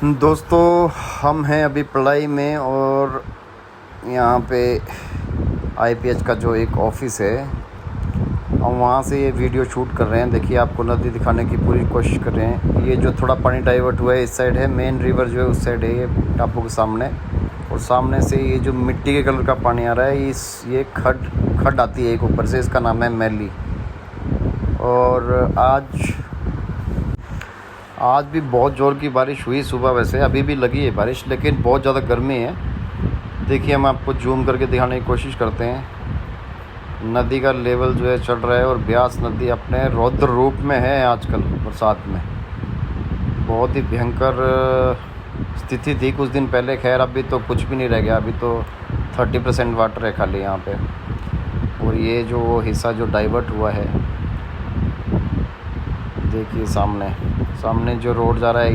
दोस्तों हम हैं अभी पढ़ाई में और यहाँ पे आईपीएच का जो एक ऑफिस है हम वहाँ से ये वीडियो शूट कर रहे हैं। देखिए आपको नदी दिखाने की पूरी कोशिश कर रहे हैं। ये जो थोड़ा पानी डाइवर्ट हुआ है इस साइड है, मेन रिवर जो है उस साइड है, ये टापू के सामने। और सामने से ये जो मिट्टी के कलर का पानी आ रहा है ये खड आती है एक ऊपर से, इसका नाम है मैली। और आज भी बहुत ज़ोर की बारिश हुई सुबह, वैसे अभी भी लगी है बारिश, लेकिन बहुत ज़्यादा गर्मी है। देखिए हम आपको जूम करके दिखाने की कोशिश करते हैं। नदी का लेवल जो है चढ़ रहा है और ब्यास नदी अपने रौद्र रूप में है आजकल बरसात में। बहुत ही भयंकर स्थिति थी कुछ दिन पहले, खैर अभी तो कुछ भी नहीं रह गया, अभी तो 30% वाटर है खाली यहाँ पे। और ये जो हिस्सा जो डाइवर्ट हुआ है, देखिए सामने जो रोड जा रहा है,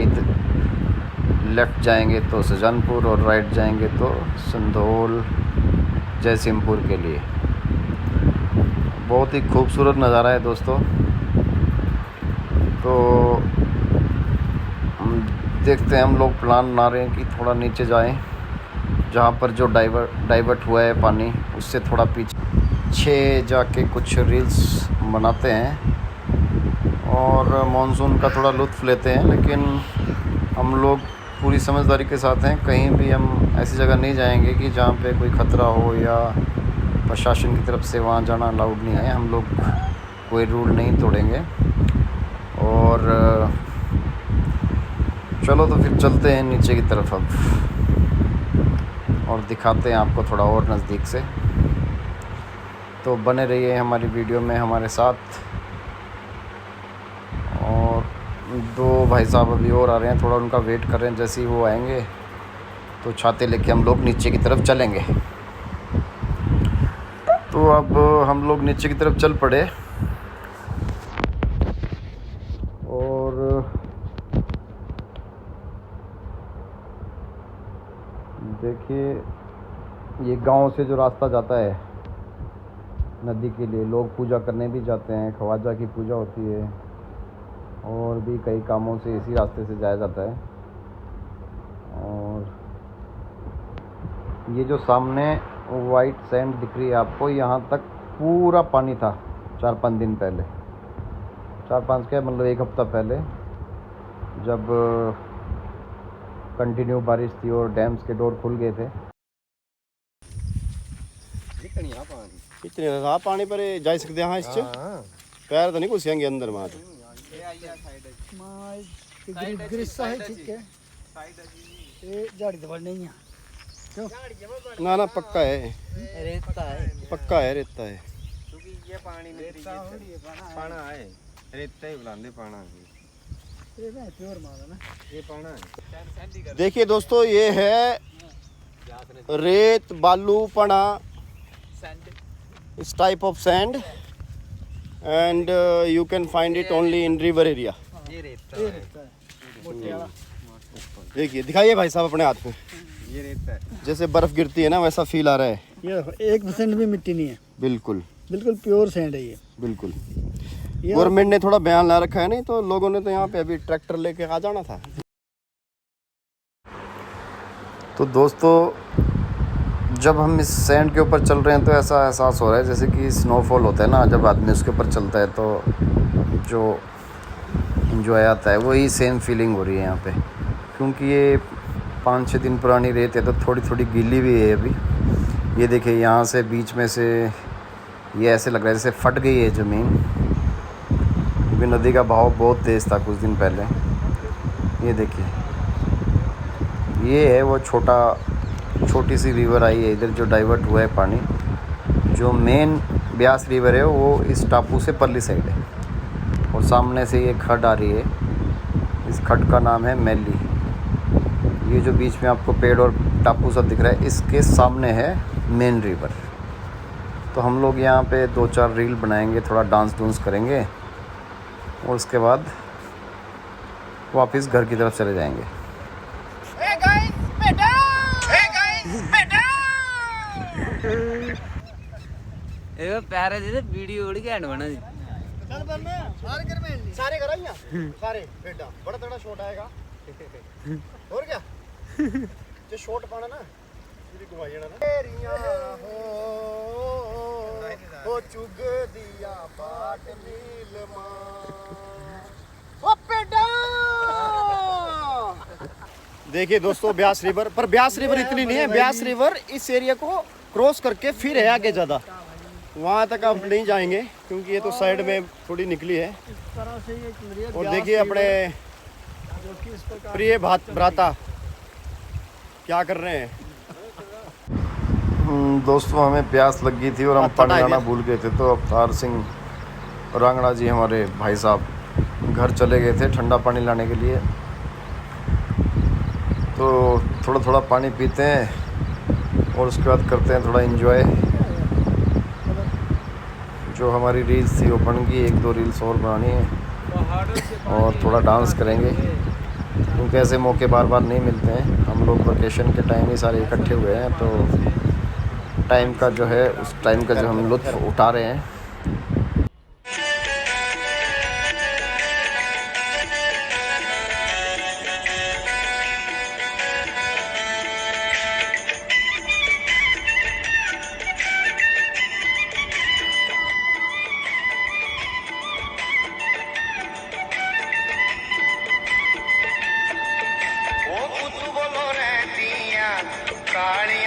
लेफ़्ट जाएंगे तो सुजानपुर और राइट जाएंगे तो संधोल जयसिंहपुर के लिए। बहुत ही खूबसूरत नज़ारा है दोस्तों। तो देखते हैं, हम लोग प्लान बना रहे हैं कि थोड़ा नीचे जाएं, जहाँ पर जो डाइवर्ट हुआ है पानी उससे थोड़ा पीछे जाके कुछ रील्स बनाते हैं और मानसून का थोड़ा लुत्फ़ लेते हैं। लेकिन हम लोग पूरी समझदारी के साथ हैं, कहीं भी हम ऐसी जगह नहीं जाएंगे कि जहाँ पे कोई ख़तरा हो या प्रशासन की तरफ से वहाँ जाना अलाउड नहीं है। हम लोग कोई रूल नहीं तोड़ेंगे। और चलो तो फिर चलते हैं नीचे की तरफ अब और दिखाते हैं आपको थोड़ा और नज़दीक से। तो बने रहिए हमारी वीडियो में हमारे साथ। और दो भाई साहब अभी और आ रहे हैं, थोड़ा उनका वेट कर रहे हैं। जैसे ही वो आएंगे तो छाते लेके हम लोग नीचे की तरफ चलेंगे। तो अब हम लोग नीचे की तरफ चल पड़े और देखिए ये गांव से जो रास्ता जाता है नदी के लिए, लोग पूजा करने भी जाते हैं, ख्वाजा की पूजा होती है और भी कई कामों से इसी रास्ते से जाया जाता है। और ये जो सामने वाइट सैंड दिख रही है आपको, यहाँ तक पूरा पानी था 4-5 दिन पहले, 4-5 क्या मतलब 1 हफ्ता पहले, जब कंटिन्यू बारिश थी और डैम्स के डोर खुल गए थे। इतने पानी पर जा सकते हैं इससे पैर तो नहीं घुसेंगे अंदर मार। ना ना पक्का है, रेता है, पक्का है, रेता है क्योंकि ये पानी में पाना है, रेता ही बुलाते पाना ये पाना है। देखिए दोस्तों ये है रेत बालू पना, इस type of sand and you can find it only in river area. ये रेता है। देखिए दिखाइए भाई साहब अपने हाथ में, ये रेता है, जैसे बर्फ गिरती है ना वैसा फील आ रहा है। ये 1% भी मिट्टी नहीं है, बिल्कुल प्योर सैंड है ये। बिल्कुल गवर्नमेंट ने थोड़ा बयान ला रखा है, नहीं तो लोगों ने तो यहाँ पे अभी ट्रैक्टर लेके आ जाना था। तो दोस्तों जब हम इस सैंड के ऊपर चल रहे हैं तो ऐसा एहसास हो रहा है जैसे कि स्नोफॉल होता है ना, जब आदमी उसके ऊपर चलता है तो जो इंजॉय आता है वही सेम फीलिंग हो रही है यहाँ पे। क्योंकि ये 5-6 दिन पुरानी रेत है तो थोड़ी थोड़ी गीली भी है अभी। ये देखिए यहाँ से बीच में से ये ऐसे लग रहा है जैसे फट गई है ज़मीन, क्योंकि नदी का बहाव बहुत तेज़ था कुछ दिन पहले। ये देखिए ये है वो छोटी सी रिवर आई है इधर जो डाइवर्ट हुआ है पानी। जो मेन ब्यास रिवर है वो इस टापू से परली साइड है और सामने से ये खड आ रही है, इस खड का नाम है मैली। ये जो बीच में आपको पेड़ और टापू सब दिख रहा है इसके सामने है मेन रिवर। तो हम लोग यहाँ पे 2-4 रील बनाएंगे, थोड़ा डांस करेंगे और उसके बाद वापस घर की तरफ चले जाएंगे। प्यारे दे वीडियो बड़ी घैंट बना दी। चल बन्ने सारे घर में सारे घर आइया सारे बेटा बड़ा छोटा आएगा और क्या जो शॉट पाना ना जी घुमाई जाना ना तेरियां हो चुग दिया बाट नील ओ पेडा। देखिए दोस्तों ब्यास रिवर, पर ब्यास रिवर इतनी नहीं है। ब्यास रिवर इस एरिया को क्रॉस करके फिर है आगे ज़्यादा, वहाँ तक आप नहीं जाएंगे क्योंकि ये तो साइड में थोड़ी निकली है। इस तरह से ये नदियाँ और ब्यास देखिए रिवर, अपने जो कि इस प्रकार प्रिय भ्राता क्या कर रहे हैं। दोस्तों हमें प्यास लग गई थी और हम पानी लाना भूल गए थे, तो अवतार सिंह रांगड़ा जी हमारे भाई साहब घर चले गए थे ठंडा पानी लाने के लिए। तो थोड़ा थोड़ा पानी पीते हैं और उसके बाद करते हैं थोड़ा एंजॉय। जो हमारी रील्स थी वो बन गई, 1-2 रील्स और बनानी है और थोड़ा डांस करेंगे क्योंकि ऐसे मौके बार बार नहीं मिलते हैं। हम लोग वेकेशन के टाइम ही सारे इकट्ठे हुए हैं, तो टाइम का जो है उस टाइम का जो हम लुत्फ़ उठा रहे हैं। काली